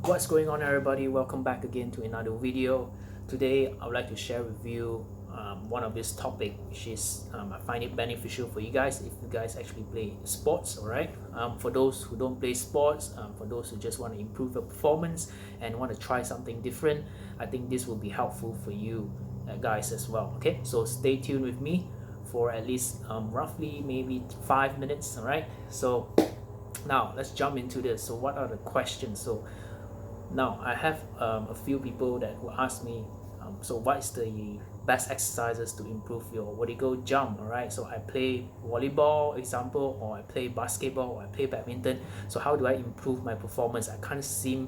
What's going on, everybody? Welcome back again to another video. Today I would like to share with you one of this topic, which is I find it beneficial for you guys if you guys actually play sports. All right, for those who don't play sports, for those who just want to improve your performance and want to try something different, I think this will be helpful for you guys as well. Okay, so stay tuned with me for at least roughly maybe 5 minutes. All right, so now let's jump into this. So what are the questions? So now I have a few people that will ask me, so what is the best exercises to improve your vertical jump? All right, so I play volleyball, example, or I play basketball, or I play badminton. So how do I improve my performance? I can't seem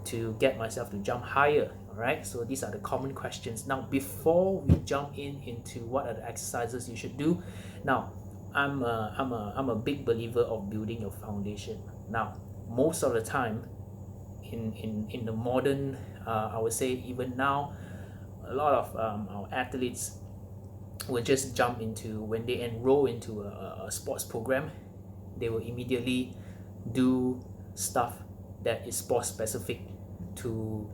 to get myself to jump higher. All right, so these are the common questions. Now, before we jump into what are the exercises you should do, now I'm a big believer of building your foundation. Now, most of the time, in the modern, I would say even now, a lot of our athletes will just jump into, when they enroll into a sports program, they will immediately do stuff that is sport specific to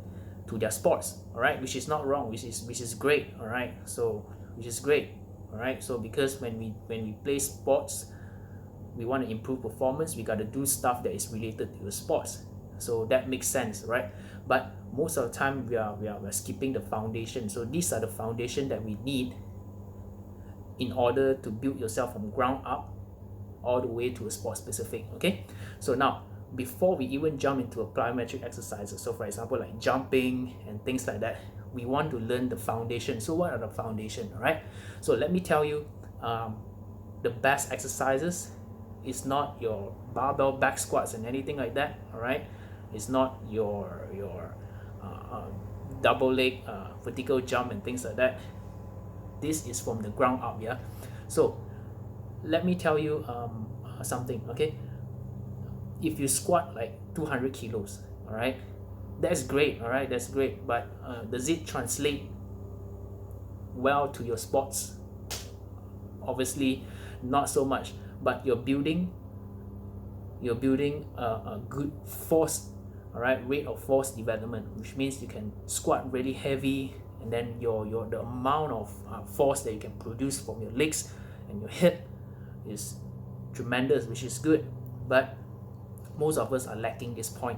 their sports. All right, which is not wrong, which is great. All right, so which is great. All right, so because when we play sports, we want to improve performance, we got to do stuff that is related to the sports. So that makes sense, right? But most of the time we're skipping the foundation. So these are the foundation that we need in order to build yourself from ground up all the way to a sport specific. Okay, so now before we even jump into a plyometric exercises, so for example like jumping and things like that, we want to learn the foundation. So what are the foundation? All right, so let me tell you, the best exercises is not your barbell back squats and anything like that. All right, it's not your double leg vertical jump and things like that. This is from the ground up. Yeah, so let me tell you something. Okay, if you squat like 200 kilos, all right, that's great. All right, that's great, but does it translate well to your sports? Obviously not so much, but you're building a good force, all right, rate of force development, which means you can squat really heavy, and then the amount of force that you can produce from your legs and your hip is tremendous, which is good. But most of us are lacking this point: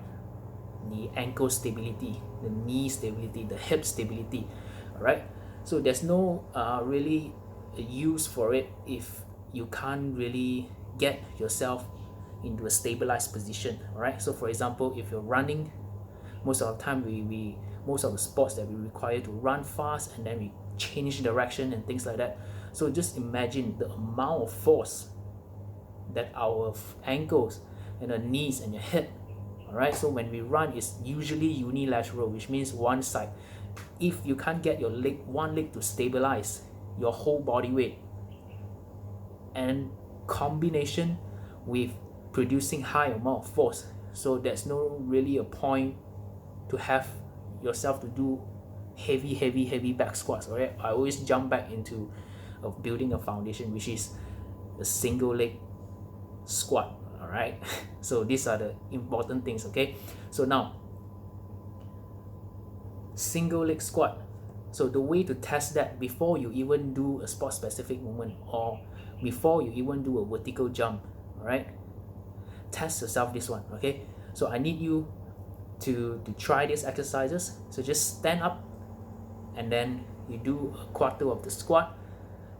the ankle stability, the knee stability, the hip stability. All right, so there's no really use for it if you can't really get yourself into a stabilized position. All right, so for example, if you're running, most of the time most of the sports that we require to run fast and then we change direction and things like that. So just imagine the amount of force that our ankles and the knees and your hip, all right, so when we run, it's usually unilateral, which means one side. If you can't get your one leg to stabilize your whole body weight, and combination with producing high amount of force, so there's no really a point to have yourself to do heavy back squats. All right, I always jump back into building a foundation, which is a single leg squat. All right, so these are the important things. Okay, so now single leg squat. So the way to test that, before you even do a sport specific movement or before you even do a vertical jump, all right, test yourself this one. Okay, so I need you to try these exercises. So just stand up and then you do a quarter of the squat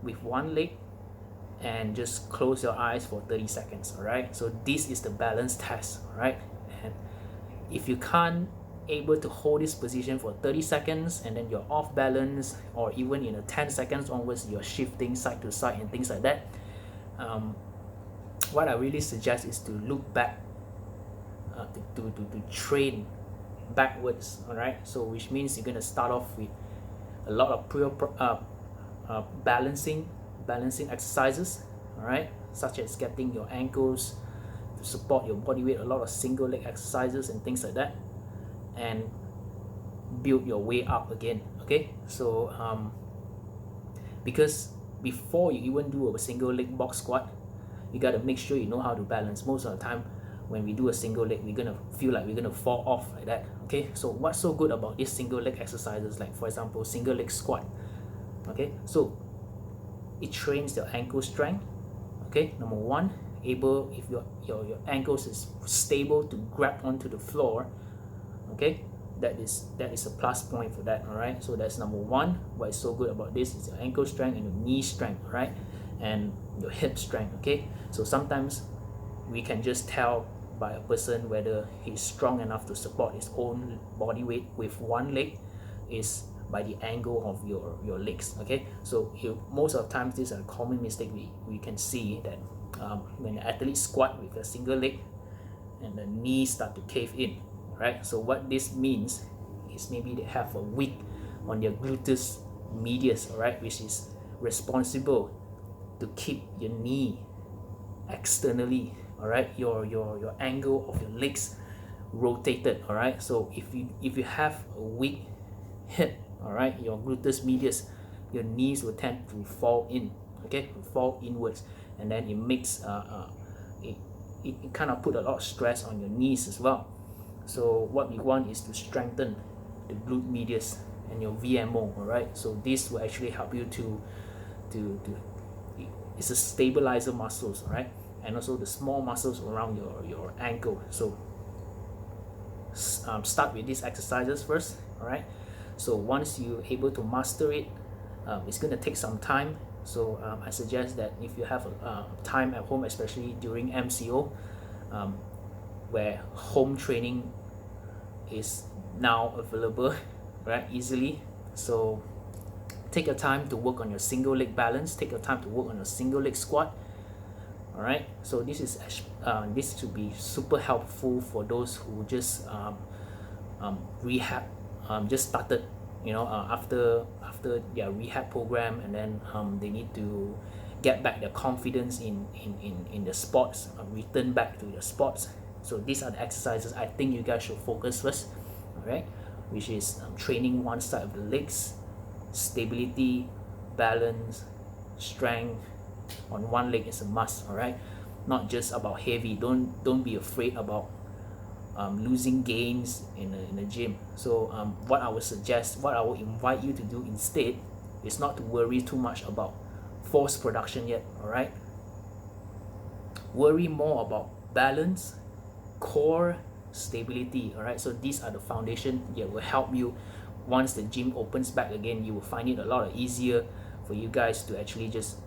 with one leg and just close your eyes for 30 seconds. All right, so this is the balance test. All right, and if you can't able to hold this position for 30 seconds and then you're off balance, or even in a 10 seconds onwards you're shifting side to side and things like that, what I really suggest is to look back, to train backwards. All right, so which means you're going to start off with a lot of balancing exercises, all right, such as getting your ankles to support your body weight, a lot of single leg exercises and things like that, and build your way up again. Okay, so because before you even do a single leg box squat, you got to make sure you know how to balance. Most of the time when we do a single leg, we're gonna feel like we're gonna fall off like that. Okay, so what's so good about these single leg exercises, like for example single leg squat? Okay, so it trains your ankle strength. Okay, number one, able, if your ankles is stable to grab onto the floor, okay, that is a plus point for that. All right, so that's number one. What is so good about this is your ankle strength and your knee strength, all right, and your hip strength. Okay, so sometimes we can just tell by a person whether he's strong enough to support his own body weight with one leg is by the angle of your legs. Okay, so most of the times these are a common mistake we can see, that when the athletes squat with a single leg and the knees start to cave in, right? So what this means is maybe they have a weak on their gluteus medius, all right, which is responsible to keep your knee externally, all right, your angle of your legs rotated. All right, so if you have a weak hip, all right, your gluteus medius, your knees will tend to fall in, okay, fall inwards, and then it makes it kind of put a lot of stress on your knees as well. So what we want is to strengthen the glute medius and your VMO, all right. So this will actually help you to it's a stabilizer muscles, all right, and also the small muscles around your ankle. So start with these exercises first, all right. So once you're able to master it, it's going to take some time. So I suggest that if you have time at home, especially during MCO, where home training is now available, right, easily. So take your time to work on your single leg balance, take your time to work on your single leg squat. All right, so this should be super helpful for those who just rehab, just started, you know, after their rehab program, and then they need to get back their confidence in the sports, return back to the sports. So these are the exercises I think you guys should focus first, all right, which is training one side of the legs, stability, balance, strength on one leg is a must. All right, not just about heavy. Don't be afraid about losing gains in the gym. So what I would invite you to do instead is not to worry too much about force production yet. All right, worry more about balance, core, stability. All right, so these are the foundation that will help you. Once the gym opens back again, you will find it a lot easier for you guys to actually just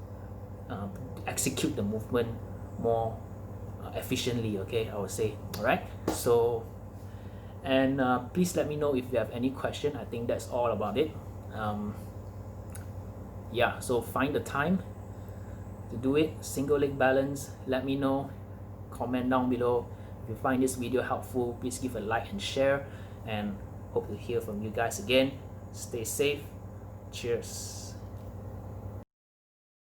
execute the movement more efficiently, okay, I would say. All right, so and please let me know if you have any question. I think that's all about it. Yeah, so find the time to do it. Single leg balance, let me know, comment down below. If you find this video helpful, please give a like and share, and hope to hear from you guys again. Stay safe. Cheers.